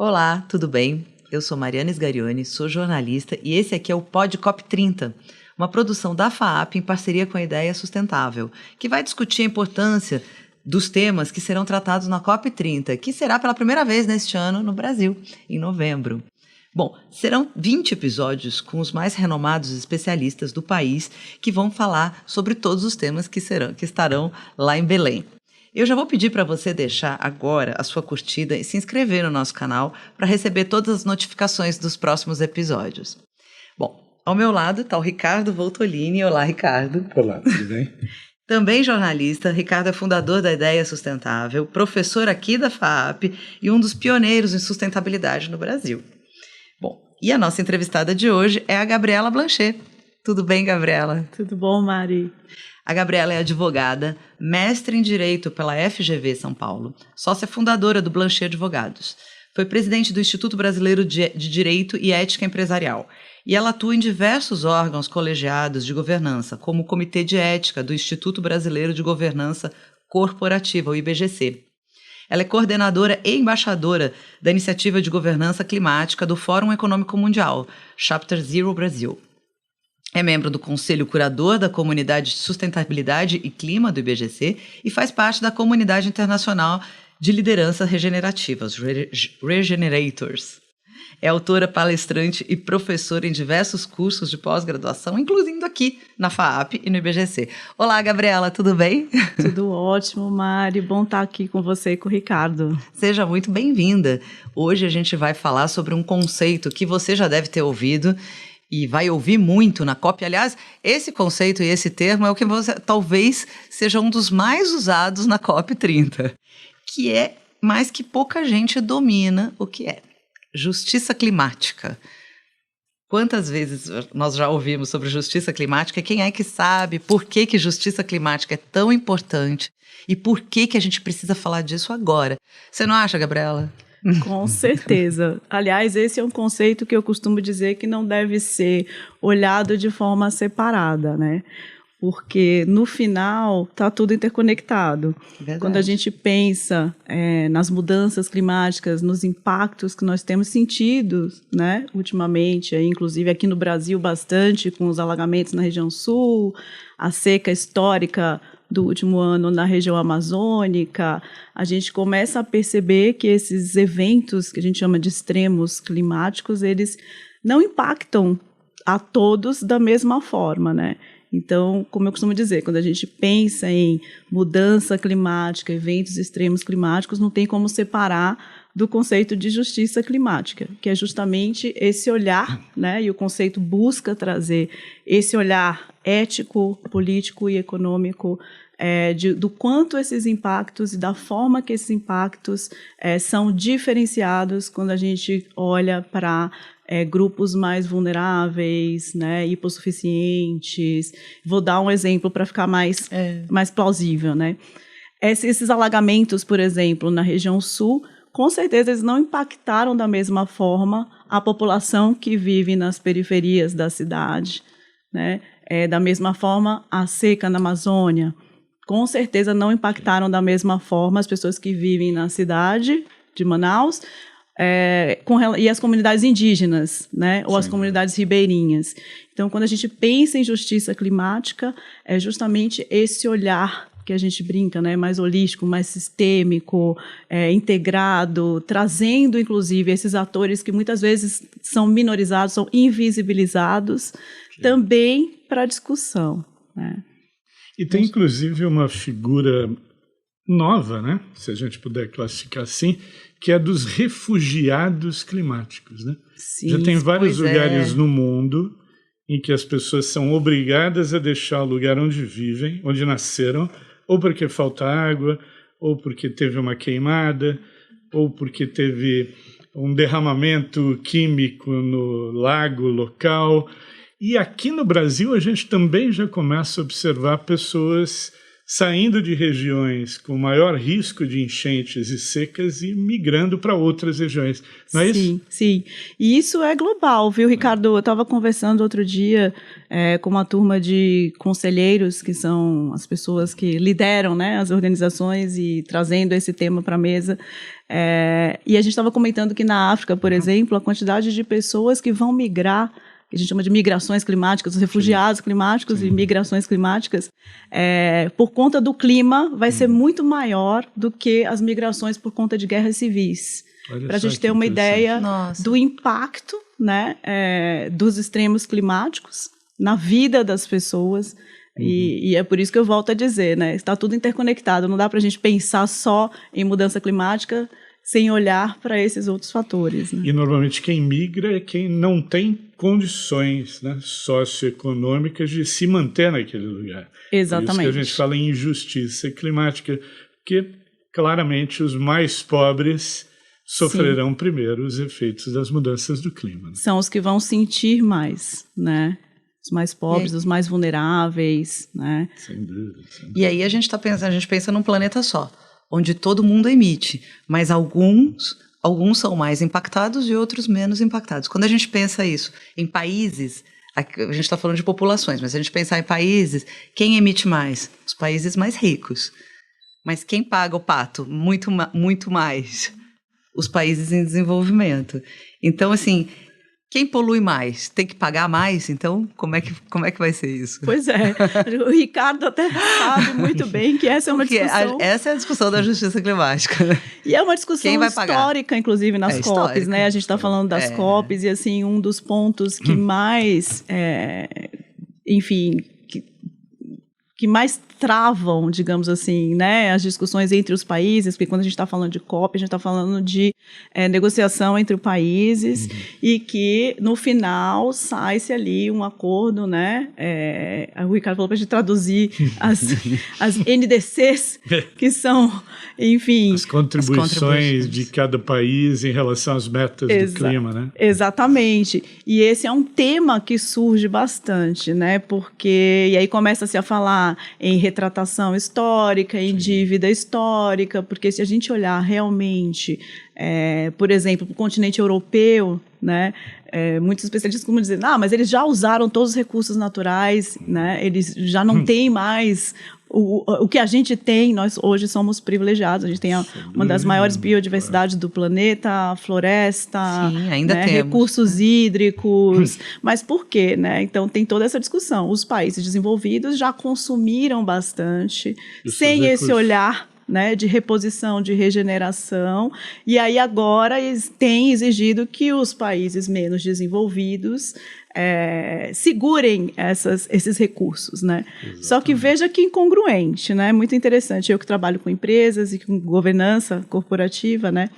Olá, tudo bem? Eu sou Mariana Sgarioni, sou jornalista e esse aqui é o Pod COP30, uma produção da FAAP em parceria com a Ideia Sustentável, que vai discutir a importância dos temas que serão tratados na COP30, que será pela primeira vez neste ano no Brasil, em novembro. Bom, serão 20 episódios com os mais renomados especialistas do país que vão falar sobre todos os temas que estarão lá em Belém. Eu já vou pedir para você deixar agora a sua curtida e se inscrever no nosso canal para receber todas as notificações dos próximos episódios. Bom, ao meu lado está o Ricardo Voltolini. Olá, Ricardo. Olá, tudo bem? Também jornalista, Ricardo é fundador da Ideia Sustentável, professor aqui da FAAP e um dos pioneiros em sustentabilidade no Brasil. Bom, e a nossa entrevistada de hoje é a Gabriela Blanchet. Tudo bem, Gabriela? Tudo bom, Mari? A Gabriela é advogada, mestre em Direito pela FGV São Paulo, sócia fundadora do Blanchet Advogados. Foi presidente do Instituto Brasileiro de Direito e Ética Empresarial. E ela atua em diversos órgãos colegiados de governança, como o Comitê de Ética do Instituto Brasileiro de Governança Corporativa, o IBGC. Ela é coordenadora e embaixadora da Iniciativa de Governança Climática do Fórum Econômico Mundial, Chapter Zero Brasil. É membro do Conselho Curador da Comunidade de Sustentabilidade e Clima do IBGC e faz parte da Comunidade Internacional de Liderança Regenerativa, os Regenerators. É autora, palestrante e professora em diversos cursos de pós-graduação, incluindo aqui na FAAP e no IBGC. Olá, Gabriela, tudo bem? Tudo ótimo, Mari. Bom estar aqui com você e com o Ricardo. Seja muito bem-vinda. Hoje a gente vai falar sobre um conceito que você já deve ter ouvido e vai ouvir muito na COP. Aliás, esse conceito e esse termo é o que talvez seja um dos mais usados na COP30, que é mais que pouca gente domina o que é justiça climática. Quantas vezes nós já ouvimos sobre justiça climática? Quem é que sabe por que justiça climática é tão importante e por que a gente precisa falar disso agora? Você não acha, Gabriela? Com certeza. Aliás, esse é um conceito que eu costumo dizer que não deve ser olhado de forma separada, né? Porque, no final, está tudo interconectado. Verdade. Quando a gente pensa nas mudanças climáticas, nos impactos que nós temos sentido, né, ultimamente, inclusive aqui no Brasil bastante, com os alagamentos na região sul, a seca histórica do último ano na região amazônica, a gente começa a perceber que esses eventos que a gente chama de extremos climáticos, eles não impactam a todos da mesma forma, né? Então, como eu costumo dizer, quando a gente pensa em mudança climática, eventos extremos climáticos, não tem como separar do conceito de justiça climática, que é justamente esse olhar, né? E o conceito busca trazer esse olhar ético, político e econômico do quanto esses impactos e da forma que esses impactos são diferenciados quando a gente olha para grupos mais vulneráveis, né, hipossuficientes. Vou dar um exemplo para ficar mais plausível, né? Esses alagamentos, por exemplo, na região sul, com certeza eles não impactaram da mesma forma a população que vive nas periferias da cidade, né? Da mesma forma, a seca na Amazônia, com certeza não impactaram da mesma forma as pessoas que vivem na cidade de Manaus e as comunidades indígenas, né? Ou as comunidades ribeirinhas. Então, quando a gente pensa em justiça climática, é justamente esse olhar que a gente brinca, né? Mais holístico, mais sistêmico, integrado, trazendo, inclusive, esses atores que muitas vezes são minorizados, são invisibilizados, também para a discussão, né? E tem, inclusive, uma figura nova, né? Se a gente puder classificar assim, que é a dos refugiados climáticos, né? Sim, já tem vários lugares no mundo em que as pessoas são obrigadas a deixar o lugar onde vivem, onde nasceram, ou porque falta água, ou porque teve uma queimada, ou porque teve um derramamento químico no lago local. E aqui no Brasil a gente também já começa a observar pessoas saindo de regiões com maior risco de enchentes e secas e migrando para outras regiões. Não é isso? Sim. E isso é global, viu, Ricardo? Eu estava conversando outro dia com uma turma de conselheiros, que são as pessoas que lideram, né, as organizações e trazendo esse tema para a mesa. E a gente estava comentando que na África, por exemplo, a quantidade de pessoas que vão migrar, que a gente chama de migrações climáticas, os refugiados climáticos e migrações climáticas, por conta do clima, vai ser muito maior do que as migrações por conta de guerras civis. Para a gente ter uma ideia do impacto, né, dos extremos climáticos na vida das pessoas. E é por isso que eu volto a dizer, né, está tudo interconectado, não dá para a gente pensar só em mudança climática sem olhar para esses outros fatores. Né? E normalmente quem migra é quem não tem condições, né, socioeconômicas de se manter naquele lugar. Exatamente. Por isso que a gente fala em injustiça climática, porque claramente os mais pobres sofrerão primeiro os efeitos das mudanças do clima. Né? São os que vão sentir mais, né? Os mais pobres, os mais vulneráveis, né? Sem dúvida. E aí a gente pensa num planeta só, onde todo mundo emite, mas alguns são mais impactados e outros menos impactados. Quando a gente pensa isso em países, a gente está falando de populações, mas se a gente pensar em países, quem emite mais? Os países mais ricos. Mas quem paga o pato? Muito mais. Os países em desenvolvimento. Então, assim, quem polui mais tem que pagar mais? Então, como é que vai ser isso? Pois é. O Ricardo até sabe muito bem que essa é uma discussão... Essa é a discussão da justiça climática. Né? E é uma discussão histórica, inclusive, nas COPs. Histórica. Né? A gente está falando das COPs e, assim, um dos pontos que mais... que mais travam, digamos assim, né, as discussões entre os países, porque quando a gente está falando de COP, a gente está falando de negociação entre os países e que, no final, sai-se ali um acordo, né, o Ricardo falou para a gente traduzir as NDCs, que são, enfim... As contribuições de cada país em relação às metas do clima, né? Exatamente. E esse é um tema que surge bastante, né, porque... E aí começa-se a falar em retratação histórica, em dívida histórica, porque se a gente olhar realmente, por exemplo, para o continente europeu, né, muitos especialistas costumam dizer, mas eles já usaram todos os recursos naturais, né, eles já não têm mais... O que a gente tem, nós hoje somos privilegiados, a gente tem uma das maiores biodiversidades do planeta, a floresta, ainda temos, recursos hídricos, mas por quê? Né? Então tem toda essa discussão, os países desenvolvidos já consumiram bastante, sem esse olhar, né, de reposição, de regeneração, e aí agora tem exigido que os países menos desenvolvidos segurem esses recursos, né? Só que veja que incongruente, né? Muito interessante. Eu que trabalho com empresas e com governança corporativa, né?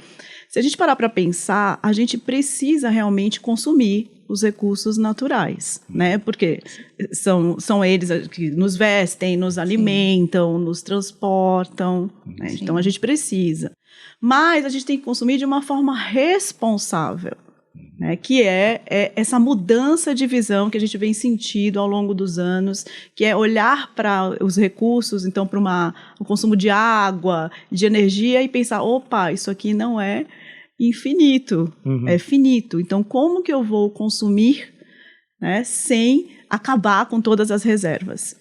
Se a gente parar para pensar, a gente precisa realmente consumir os recursos naturais, né? Porque são eles que nos vestem, nos alimentam, nos transportam, né? Então a gente precisa. Mas a gente tem que consumir de uma forma responsável, né, que é essa mudança de visão que a gente vem sentindo ao longo dos anos, que é olhar para os recursos, então para o consumo de água, de energia e pensar, opa, isso aqui não é infinito, é finito. Então, como que eu vou consumir, né, sem acabar com todas as reservas?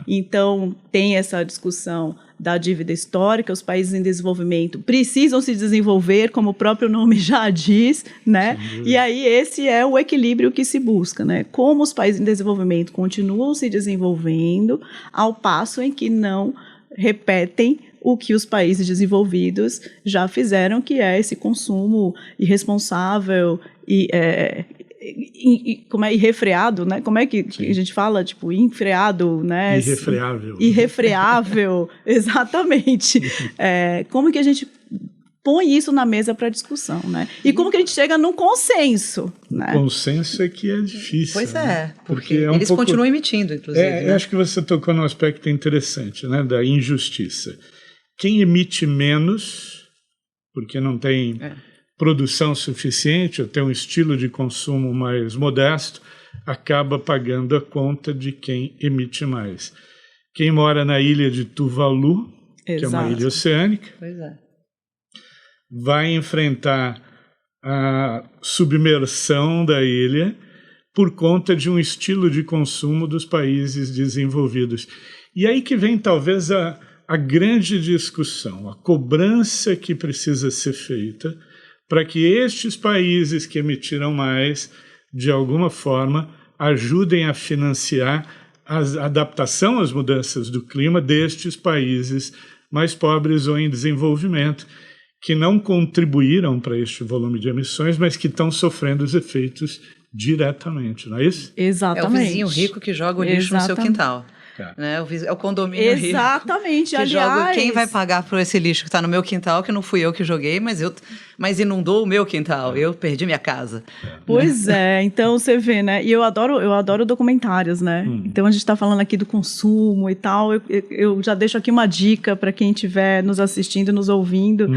Então, tem essa discussão da dívida histórica, os países em desenvolvimento precisam se desenvolver, como o próprio nome já diz, né? E aí esse é o equilíbrio que se busca, né? Como os países em desenvolvimento continuam se desenvolvendo, ao passo em que não repetem o que os países desenvolvidos já fizeram, que é esse consumo irresponsável e como é irrefreado, né? Como é que a gente fala, tipo, enfreado, né? Irrefreável. Irrefreável, exatamente. Como que a gente põe isso na mesa para discussão, né? E como que a gente chega num consenso, né? O consenso é que é difícil. Pois né? Porque eles continuam emitindo, inclusive. Né? Eu acho que você tocou num aspecto interessante, né? Da injustiça. Quem emite menos, porque não tem... produção suficiente, ou tem um estilo de consumo mais modesto, acaba pagando a conta de quem emite mais. Quem mora na ilha de Tuvalu, que é uma ilha oceânica, vai enfrentar a submersão da ilha por conta de um estilo de consumo dos países desenvolvidos. E aí que vem talvez a grande discussão, a cobrança que precisa ser feita para que estes países que emitiram mais, de alguma forma, ajudem a financiar a adaptação às mudanças do clima destes países mais pobres ou em desenvolvimento, que não contribuíram para este volume de emissões, mas que estão sofrendo os efeitos diretamente, não é isso? Exatamente. É o vizinho rico que joga o lixo no seu quintal. Né? É o condomínio rico. Exatamente, que joga, quem vai pagar por esse lixo que está no meu quintal, que não fui eu que joguei, mas inundou o meu quintal, eu perdi minha casa. Pois é, então você vê, né? E eu adoro documentários, né? Então a gente está falando aqui do consumo e tal. Eu já deixo aqui uma dica para quem estiver nos assistindo, nos ouvindo,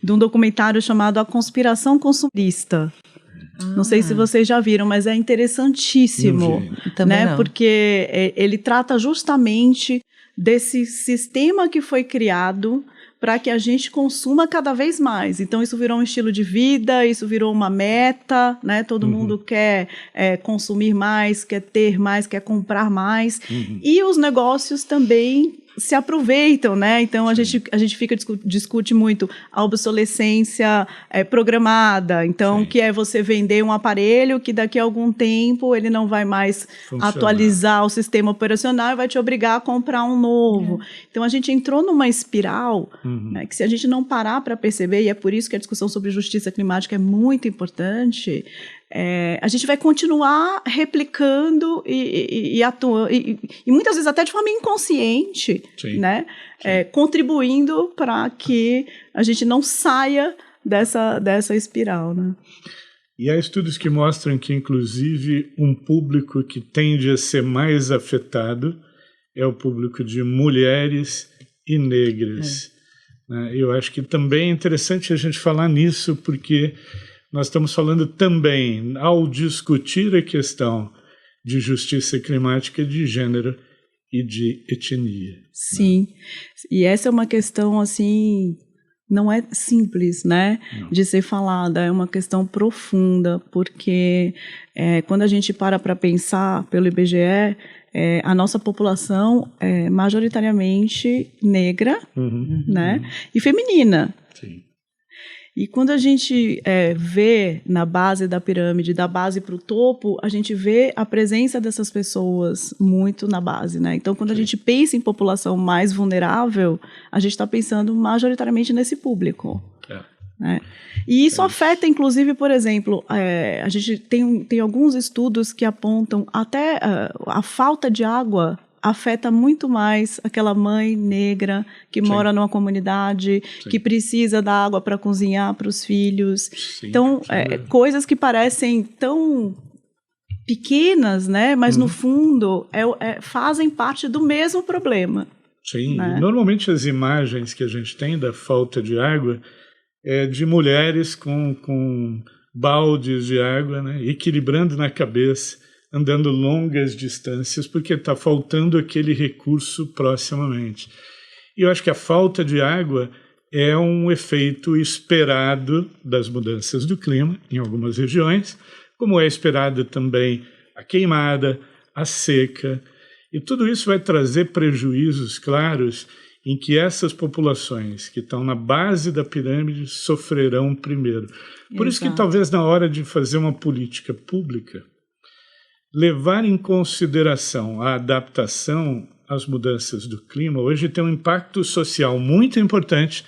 de um documentário chamado A Conspiração Consumista. Não sei se vocês já viram, mas é interessantíssimo, né? Porque ele trata justamente desse sistema que foi criado para que a gente consuma cada vez mais. Então, isso virou um estilo de vida, isso virou uma meta, né? Todo mundo quer consumir mais, quer ter mais, quer comprar mais. E os negócios também se aproveitam, né? Então, a gente discute muito a obsolescência programada. Então, que é você vender um aparelho que daqui a algum tempo ele não vai mais atualizar o sistema operacional e vai te obrigar a comprar um novo. Então, a gente entrou numa espiral, né, que se a gente não parar para perceber, e é por isso que a discussão sobre justiça climática é muito importante, a gente vai continuar replicando e atuando, e muitas vezes até de forma inconsciente, né? Contribuindo para que a gente não saia dessa espiral, né? E há estudos que mostram que, inclusive, um público que tende a ser mais afetado é o público de mulheres e negras. Eu acho que também é interessante a gente falar nisso, porque nós estamos falando também, ao discutir a questão de justiça climática, de gênero e de etnia. Sim, e essa é uma questão, assim, não é simples, né, de ser falada, é uma questão profunda, porque quando a gente para pensar pelo IBGE, a nossa população é majoritariamente negra, né, e feminina. Sim. E quando a gente vê na base da pirâmide, da base para o topo, a gente vê a presença dessas pessoas muito na base, né? Então, quando a gente pensa em população mais vulnerável, a gente está pensando majoritariamente nesse público. Né? E isso afeta, inclusive, por exemplo, a gente tem alguns estudos que apontam até a falta de água afeta muito mais aquela mãe negra que mora numa comunidade, que precisa da água para cozinhar para os filhos. Então, coisas que parecem tão pequenas, né? Mas no fundo fazem parte do mesmo problema. Sim, né? Normalmente as imagens que a gente tem da falta de água é de mulheres com baldes de água, né? Equilibrando na cabeça, andando longas distâncias, porque está faltando aquele recurso proximamente. E eu acho que a falta de água é um efeito esperado das mudanças do clima em algumas regiões, como é esperada também a queimada, a seca, e tudo isso vai trazer prejuízos claros em que essas populações que estão na base da pirâmide sofrerão primeiro. Por isso que talvez na hora de fazer uma política pública, levar em consideração a adaptação às mudanças do clima hoje tem um impacto social muito importante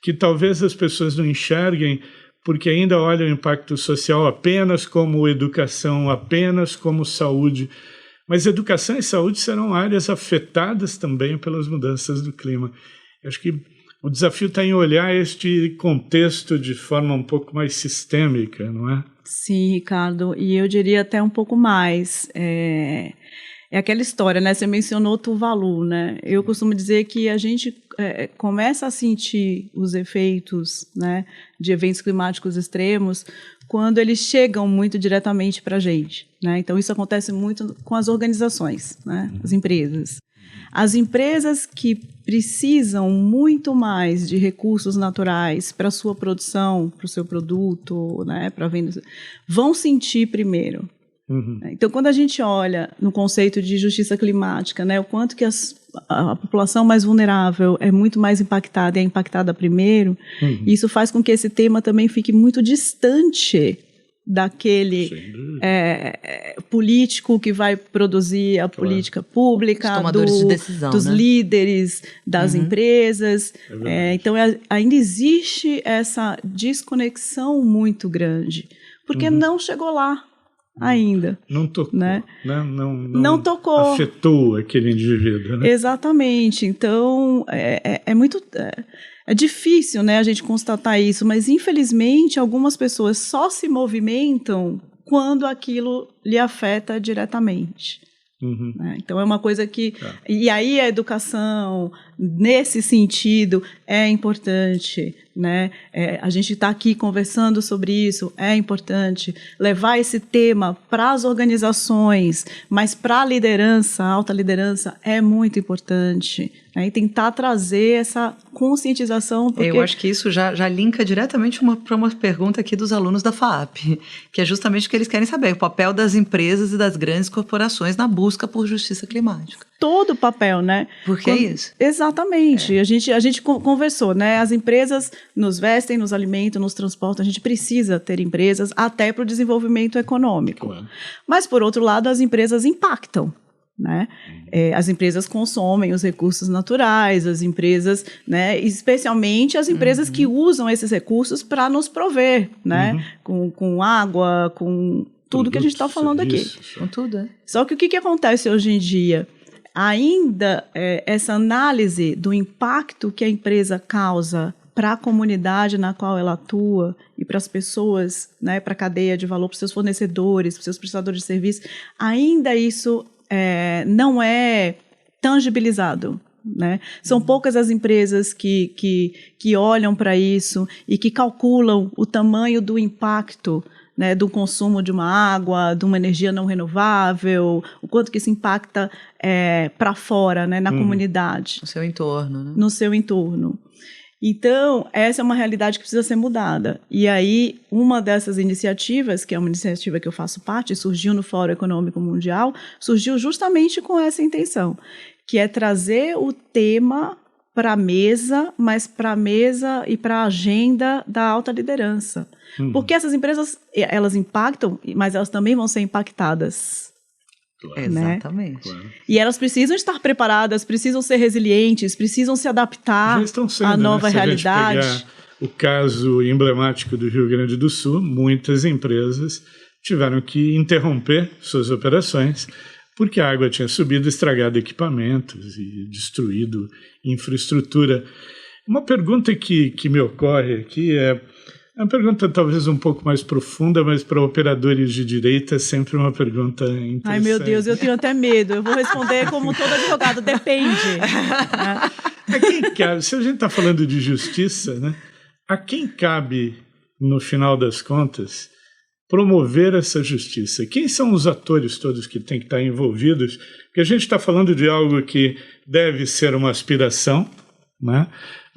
que talvez as pessoas não enxerguem porque ainda olham o impacto social apenas como educação, apenas como saúde. Mas educação e saúde serão áreas afetadas também pelas mudanças do clima. Eu acho que o desafio está em olhar este contexto de forma um pouco mais sistêmica, não é? Sim, Ricardo, e eu diria até um pouco mais. É aquela história, né? Você mencionou Tuvalu, né? Eu costumo dizer que a gente começa a sentir os efeitos, né, de eventos climáticos extremos quando eles chegam muito diretamente para a gente, né? Então, isso acontece muito com as organizações, né? As empresas. As empresas que precisam muito mais de recursos naturais para a sua produção, para o seu produto, né, para venda, vão sentir primeiro. Então, quando a gente olha no conceito de justiça climática, né, o quanto que a população mais vulnerável é muito mais impactada e é impactada primeiro, isso faz com que esse tema também fique muito distante daquele político que vai produzir a política pública, os tomadores de decisão, dos líderes das empresas. Então, ainda existe essa desconexão muito grande, porque não chegou lá ainda. Não tocou, né? Não tocou. Afetou aquele indivíduo, né? Exatamente. Então, é difícil, né, a gente constatar isso, mas infelizmente algumas pessoas só se movimentam quando aquilo lhe afeta diretamente. Né? Então é uma coisa que... E aí a educação, nesse sentido, é importante. Né? A gente está aqui conversando sobre isso, é importante levar esse tema para as organizações, mas para a liderança, a alta liderança, é muito importante. Né? E tentar trazer essa conscientização. Porque... Eu acho que isso já linka diretamente para uma pergunta aqui dos alunos da FAAP, que é justamente o que eles querem saber, o papel das empresas e das grandes corporações na busca por justiça climática. Todo o papel, né? Porque é isso. Exatamente. A gente conversou, né? As empresas nos vestem, nos alimentam, nos transportam. A gente precisa ter empresas até para o desenvolvimento econômico. Claro. Mas, por outro lado, as empresas impactam. Né? As empresas consomem os recursos naturais, as empresas, né, especialmente as empresas que usam esses recursos para nos prover, né? Com água, com tudo que a gente está falando aqui. Com tudo, Só que o que acontece hoje em dia? Ainda essa análise do impacto que a empresa causa para a comunidade na qual ela atua e para as pessoas, né, para a cadeia de valor, para os seus fornecedores, para os seus prestadores de serviço, ainda isso não é tangibilizado. Né? São poucas as empresas que olham para isso e que calculam o tamanho do impacto, né, do consumo de uma água, de uma energia não renovável, o quanto que isso impacta para fora, né, na comunidade. No seu entorno. Né? No seu entorno. Então, essa é uma realidade que precisa ser mudada. E aí, uma dessas iniciativas, que é uma iniciativa que eu faço parte, surgiu no Fórum Econômico Mundial, surgiu justamente com essa intenção, que é trazer o tema para a mesa, mas para a mesa e para a agenda da alta liderança. Porque essas empresas, elas impactam, mas elas também vão ser impactadas. Claro. Né? Exatamente. Claro. E elas precisam estar preparadas, precisam ser resilientes, precisam se adaptar à nova realidade. Se a gente pegar o caso emblemático do Rio Grande do Sul, muitas empresas tiveram que interromper suas operações porque a água tinha subido, estragado equipamentos e destruído infraestrutura. Uma pergunta que me ocorre aqui é uma pergunta talvez um pouco mais profunda, mas para operadores de direito é sempre uma pergunta interessante. Ai, meu Deus, eu tenho até medo. Eu vou responder como todo advogado, depende. A quem cabe, se a gente está falando de justiça, né, a quem cabe, no final das contas, promover essa justiça? Quem são os atores todos que têm que estar envolvidos? Porque a gente está falando de algo que deve ser uma aspiração, né?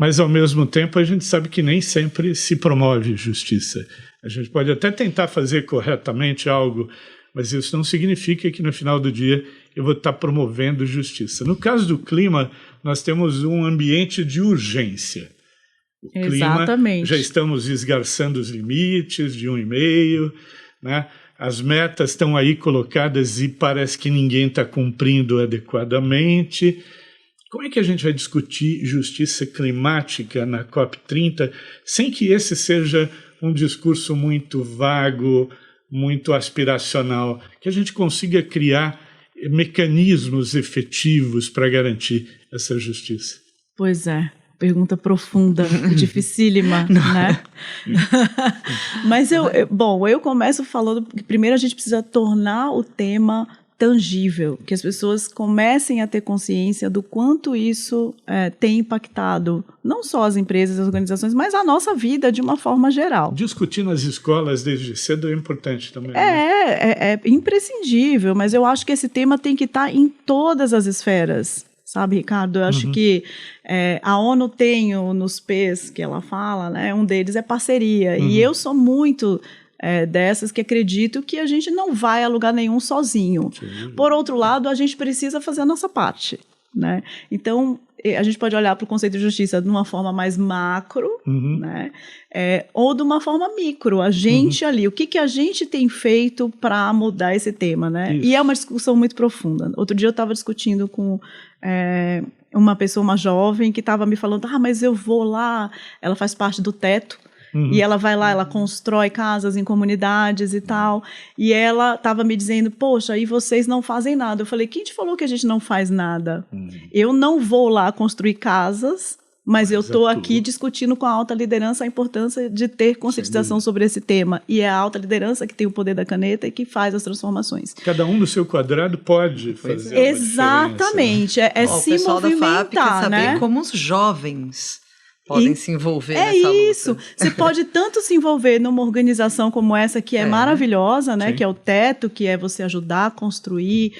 Mas, ao mesmo tempo, a gente sabe que nem sempre se promove justiça. A gente pode até tentar fazer corretamente algo, mas isso não significa que, no final do dia, eu vou estar promovendo justiça. No caso do clima, nós temos um ambiente de urgência. O Exatamente. Clima, já estamos esgarçando os limites de 1,5, né? As metas estão aí colocadas e parece que ninguém está cumprindo adequadamente. Como é que a gente vai discutir justiça climática na COP30 sem que esse seja um discurso muito vago, muito aspiracional, que a gente consiga criar mecanismos efetivos para garantir essa justiça? Pois é, pergunta profunda, dificílima, né? Mas eu começo falando que primeiro a gente precisa tornar o tema tangível, que as pessoas comecem a ter consciência do quanto isso tem impactado não só as empresas, as organizações, mas a nossa vida de uma forma geral. Discutir nas escolas desde cedo é importante também. É imprescindível, mas eu acho que esse tema tem que estar em todas as esferas sabe, Ricardo? Eu acho que a ONU tem nos P's que ela fala, né? Um deles é parceria. E eu sou muito dessas que acredito que a gente não vai a lugar nenhum sozinho. Sim. Por outro lado, a gente precisa fazer a nossa parte, né? Então, a gente pode olhar para o conceito de justiça de uma forma mais macro, né? Ou de uma forma micro. A gente ali, o que a gente tem feito para mudar esse tema, né? Isso. E é uma discussão muito profunda. Outro dia eu estava discutindo com uma pessoa, uma jovem, que estava me falando, mas eu vou lá, ela faz parte do Teto, e ela vai lá, ela constrói casas em comunidades e tal, e ela estava me dizendo, poxa, e vocês não fazem nada. Eu falei, quem te falou que a gente não faz nada? Eu não vou lá construir casas, mas eu estou aqui discutindo com a alta liderança a importância de ter conscientização sobre esse tema, e é a alta liderança que tem o poder da caneta e que faz as transformações. Cada um no seu quadrado pode fazer uma exatamente, diferença. Se movimentar, o pessoal da FAP quer saber, né? Como os jovens podem se envolver nessa luta. Isso. Você pode tanto se envolver numa organização como essa, que é maravilhosa, né? Que é o Teto, que é você ajudar a construir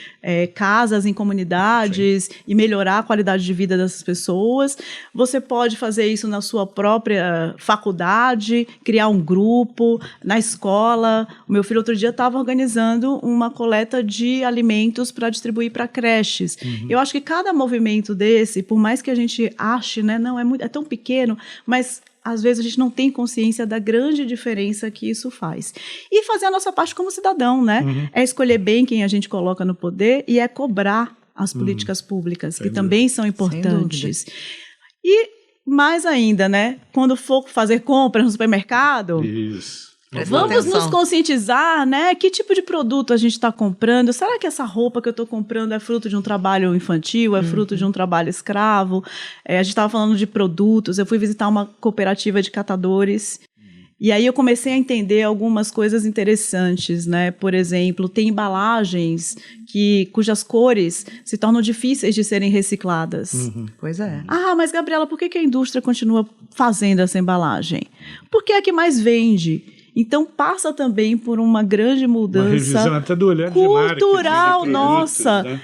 casas em comunidades e melhorar a qualidade de vida dessas pessoas. Você pode fazer isso na sua própria faculdade, criar um grupo, na escola. O meu filho outro dia estava organizando uma coleta de alimentos para distribuir para creches. Eu acho que cada movimento desse, por mais que a gente ache, né, não é tão pequeno, mas às vezes a gente não tem consciência da grande diferença que isso faz. E fazer a nossa parte como cidadão, né? É escolher bem quem a gente coloca no poder e cobrar as políticas públicas, que também são importantes. E mais ainda, né? Quando for fazer compras no supermercado... Isso. Vamos nos conscientizar, né? Que tipo de produto a gente está comprando? Será que essa roupa que eu estou comprando é fruto de um trabalho infantil? É fruto de um trabalho escravo? A gente estava falando de produtos. Eu fui visitar uma cooperativa de catadores. E aí eu comecei a entender algumas coisas interessantes, né? Por exemplo, tem embalagens cujas cores se tornam difíceis de serem recicladas. Pois é. Mas, Gabriela, por que a indústria continua fazendo essa embalagem? Porque é a que mais vende. Então, passa também por uma grande mudança uma revisão até do olhar cultural, de nossa. Né?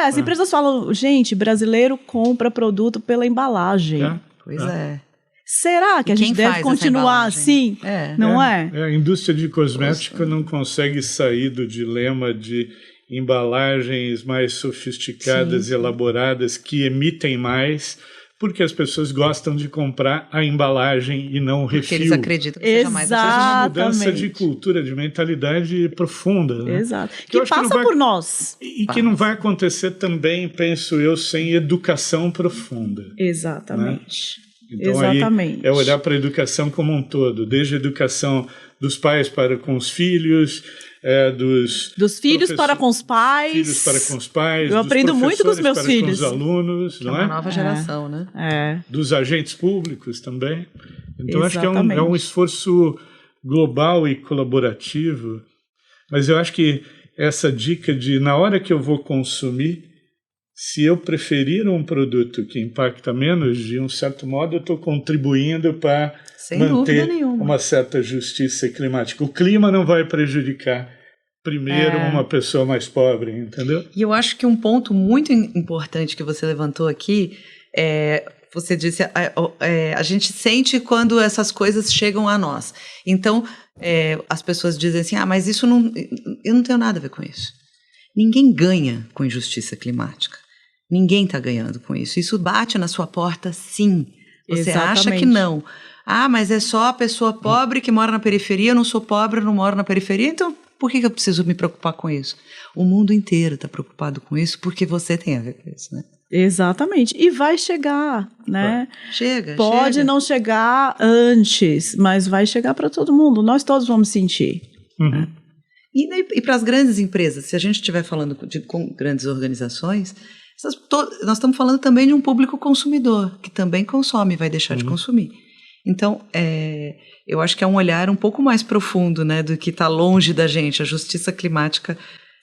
As empresas falam, gente, brasileiro compra produto pela embalagem. Pois é. Será que a gente deve continuar assim? Não é? A indústria de cosmético não consegue sair do dilema de embalagens mais sofisticadas e elaboradas que emitem mais, porque as pessoas gostam de comprar a embalagem e não o refil. Porque eles acreditam que seja mais uma mudança de cultura, de mentalidade profunda. Né? Exato. Que passa por nós. E que não vai acontecer também, penso eu, sem educação profunda. Exatamente. Né? Então, aí é olhar para a educação como um todo, desde a educação dos pais para com os filhos, dos filhos para com os pais. Filhos para com os pais. Eu aprendo muito com os meus filhos. Com os alunos, não é? Uma nova geração, né? Dos agentes públicos também. Então, acho que é um esforço global e colaborativo. Mas eu acho que essa dica de, na hora que eu vou consumir, se eu preferir um produto que impacta menos, de um certo modo, eu estou contribuindo para manter uma certa justiça climática. O clima não vai prejudicar, primeiro, uma pessoa mais pobre, entendeu? E eu acho que um ponto muito importante que você levantou aqui você disse, a gente sente quando essas coisas chegam a nós. Então, as pessoas dizem assim, mas isso eu não tenho nada a ver com isso. Ninguém ganha com injustiça climática. Ninguém está ganhando com isso. Isso bate na sua porta, sim. Você acha que não. Mas é só a pessoa pobre que mora na periferia, eu não sou pobre, eu não moro na periferia, então por que eu preciso me preocupar com isso? O mundo inteiro está preocupado com isso porque você tem a ver com isso, né? Exatamente. E vai chegar, né? Pode não chegar antes, mas vai chegar para todo mundo. Nós todos vamos sentir. Né? E para as grandes empresas, se a gente estiver falando com grandes organizações, nós estamos falando também de um público consumidor, que também consome e vai deixar de consumir. Então, eu acho que é um olhar um pouco mais profundo, né, do que está longe da gente. A justiça climática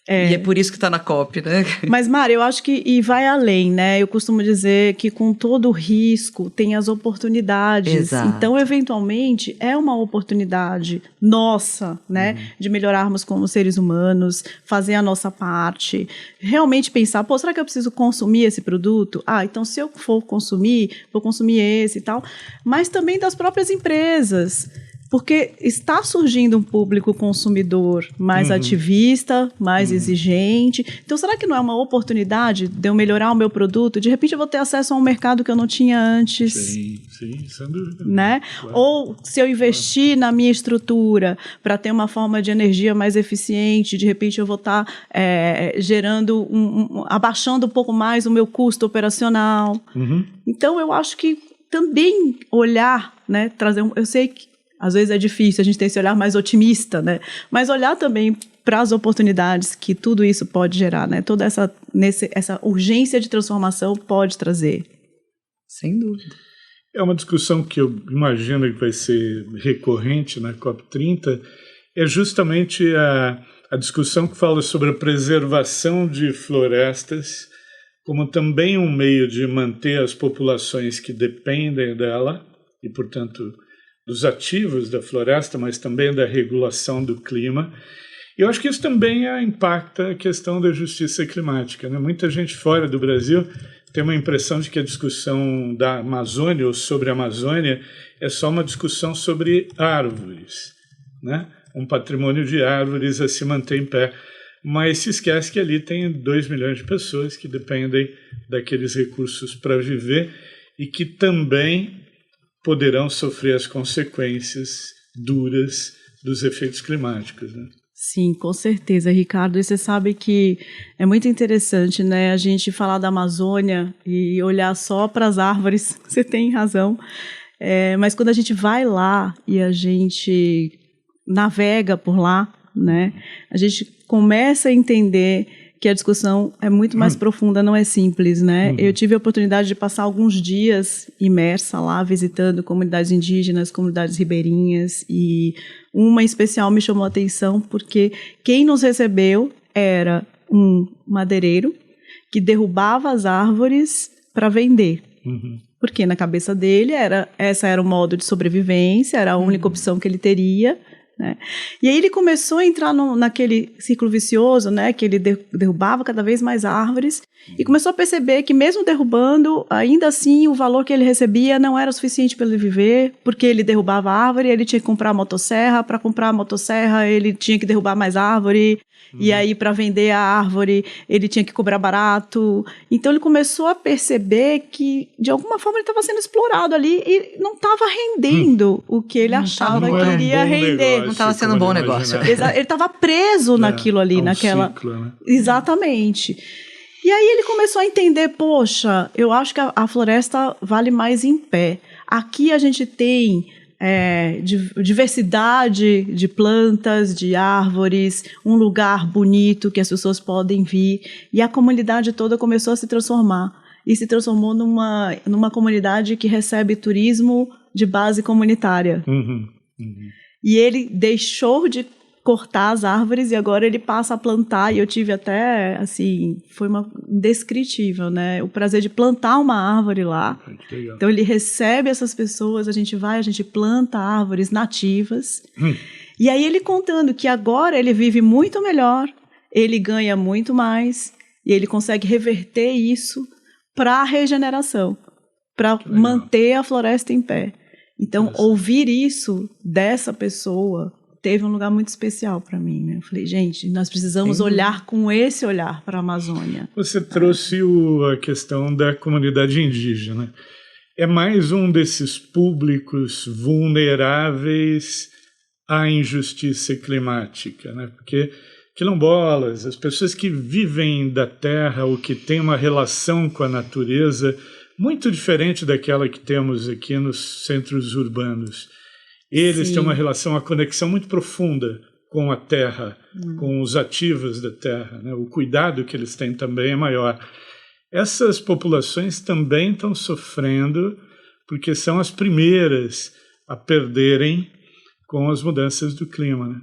E é por isso que está na COP, né? Mas, Mari, eu acho que e vai além, né? Eu costumo dizer que com todo risco tem as oportunidades. Exato. Então, eventualmente, é uma oportunidade nossa, né? De melhorarmos como seres humanos, fazer a nossa parte, realmente pensar, pô, será que eu preciso consumir esse produto? Então se eu for consumir, vou consumir esse e tal. Mas também das próprias empresas. Porque está surgindo um público consumidor mais ativista, mais exigente. Então, será que não é uma oportunidade de eu melhorar o meu produto? De repente, eu vou ter acesso a um mercado que eu não tinha antes. Sim, sem dúvida. Né? Claro. Ou se eu investir na minha estrutura para ter uma forma de energia mais eficiente, de repente eu vou estar gerando, abaixando um pouco mais o meu custo operacional. Então, eu acho que também olhar, né, trazer eu sei que às vezes é difícil, a gente tem esse olhar mais otimista, né? Mas olhar também para as oportunidades que tudo isso pode gerar, né? Toda essa urgência de transformação pode trazer. Sem dúvida. É uma discussão que eu imagino que vai ser recorrente na COP30, é justamente a discussão que fala sobre a preservação de florestas como também um meio de manter as populações que dependem dela e, portanto, dos ativos da floresta, mas também da regulação do clima. E eu acho que isso também impacta a questão da justiça climática, né? Muita gente fora do Brasil tem uma impressão de que a discussão da Amazônia ou sobre a Amazônia é só uma discussão sobre árvores, né? Um patrimônio de árvores a se manter em pé. Mas se esquece que ali tem 2 milhões de pessoas que dependem daqueles recursos para viver e que também poderão sofrer as consequências duras dos efeitos climáticos, né? Sim, com certeza, Ricardo. E você sabe que é muito interessante, né, a gente falar da Amazônia e olhar só para as árvores. Você tem razão. Mas quando a gente vai lá e a gente navega por lá, né, a gente começa a entender que a discussão é muito mais profunda, não é simples, né? Eu tive a oportunidade de passar alguns dias imersa lá, visitando comunidades indígenas, comunidades ribeirinhas, e uma em especial me chamou a atenção, porque quem nos recebeu era um madeireiro que derrubava as árvores para vender. Porque na cabeça dele essa era o modo de sobrevivência, era a única opção que ele teria, né? E aí ele começou a entrar naquele ciclo vicioso, né, que ele derrubava cada vez mais árvores e começou a perceber que mesmo derrubando, ainda assim o valor que ele recebia não era o suficiente para ele viver, porque ele derrubava a árvore, ele tinha que comprar a motosserra, para comprar a motosserra ele tinha que derrubar mais árvore, e aí para vender a árvore ele tinha que cobrar barato. Então ele começou a perceber que de alguma forma ele estava sendo explorado ali e não estava rendendo o que ele achava que iria render. Não estava sendo um bom negócio. Ele estava preso naquilo ali, naquela... ciclo, né? Exatamente. E aí ele começou a entender, poxa, eu acho que a floresta vale mais em pé. Aqui a gente tem diversidade de plantas, de árvores, um lugar bonito que as pessoas podem vir. E a comunidade toda começou a se transformar. E se transformou numa comunidade que recebe turismo de base comunitária. E ele deixou de cortar as árvores e agora ele passa a plantar, e eu tive até, assim, foi indescritível, né? O prazer de plantar uma árvore lá. Então ele recebe essas pessoas, a gente planta árvores nativas. E aí ele contando que agora ele vive muito melhor, ele ganha muito mais, e ele consegue reverter isso para a regeneração, para manter a floresta em pé. Então, ouvir isso dessa pessoa teve um lugar muito especial para mim, né? Eu falei, gente, nós precisamos olhar com esse olhar para a Amazônia. Você trouxe a questão da comunidade indígena. É mais um desses públicos vulneráveis à injustiça climática, né? Porque quilombolas, as pessoas que vivem da terra ou que têm uma relação com a natureza muito diferente daquela que temos aqui nos centros urbanos. Eles têm uma relação, uma conexão muito profunda com a terra, com os ativos da terra, né? O cuidado que eles têm também é maior. Essas populações também estão sofrendo porque são as primeiras a perderem com as mudanças do clima, né?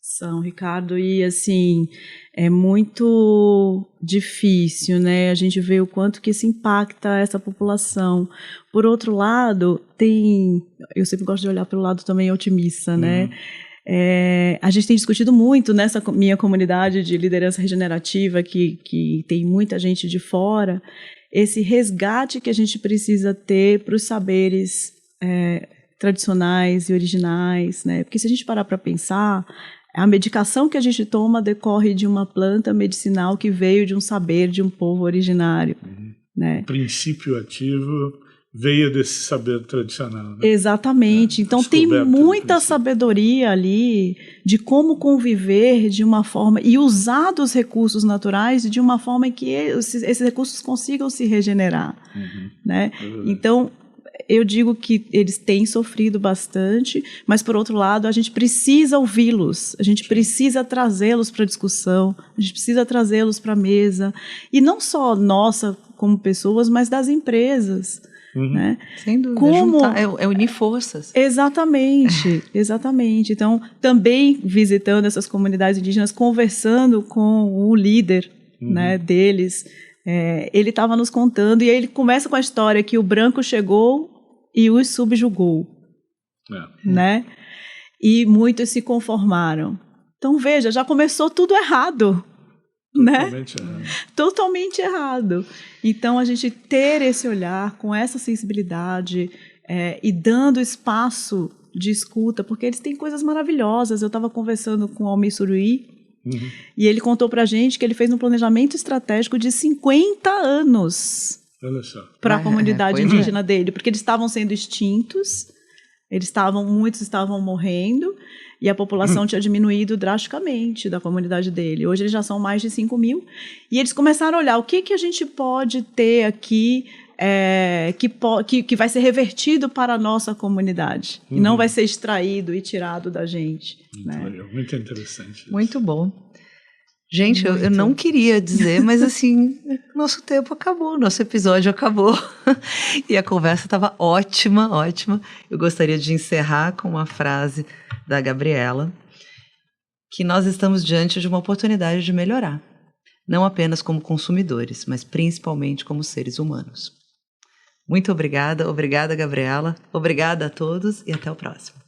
São, Ricardo, e assim, é muito difícil, né? A gente vê o quanto que isso impacta essa população. Por outro lado, eu sempre gosto de olhar pelo lado também otimista, né? A gente tem discutido muito nessa minha comunidade de liderança regenerativa, que tem muita gente de fora, esse resgate que a gente precisa ter para os saberes tradicionais e originais, né? Porque se a gente parar para pensar, a medicação que a gente toma decorre de uma planta medicinal que veio de um saber de um povo originário, né? O princípio ativo veio desse saber tradicional, né? Exatamente. Então tem muita sabedoria ali de como conviver de uma forma e usar dos recursos naturais de uma forma em que esses recursos consigam se regenerar, né? Então eu digo que eles têm sofrido bastante, mas, por outro lado, a gente precisa ouvi-los, a gente precisa trazê-los para a discussão, a gente precisa trazê-los para a mesa, e não só nossa como pessoas, mas das empresas. Né? Sem dúvida, é unir forças. Exatamente, exatamente. Então, também visitando essas comunidades indígenas, conversando com o líder né, deles, ele estava nos contando, e aí ele começa com a história que o branco chegou e os subjugou, né? E muitos se conformaram. Então, veja, já começou tudo errado, Totalmente né? Totalmente errado. Então, a gente ter esse olhar com essa sensibilidade e dando espaço de escuta, porque eles têm coisas maravilhosas. Eu estava conversando com o Almir Suruí, e ele contou para a gente que ele fez um planejamento estratégico de 50 anos para a comunidade indígena dele, porque eles estavam sendo extintos, muitos estavam morrendo, e a população tinha diminuído drasticamente da comunidade dele. Hoje eles já são mais de 5.000, e eles começaram a olhar o que a gente pode ter aqui que vai ser revertido para a nossa comunidade, e não vai ser extraído e tirado da gente. Muito legal, muito interessante isso. Muito bom. Gente, eu não queria dizer, mas assim, nosso tempo acabou, nosso episódio acabou. E a conversa estava ótima, ótima. Eu gostaria de encerrar com uma frase da Gabriela, que nós estamos diante de uma oportunidade de melhorar. Não apenas como consumidores, mas principalmente como seres humanos. Muito obrigada, Gabriela. Obrigada a todos e até o próximo.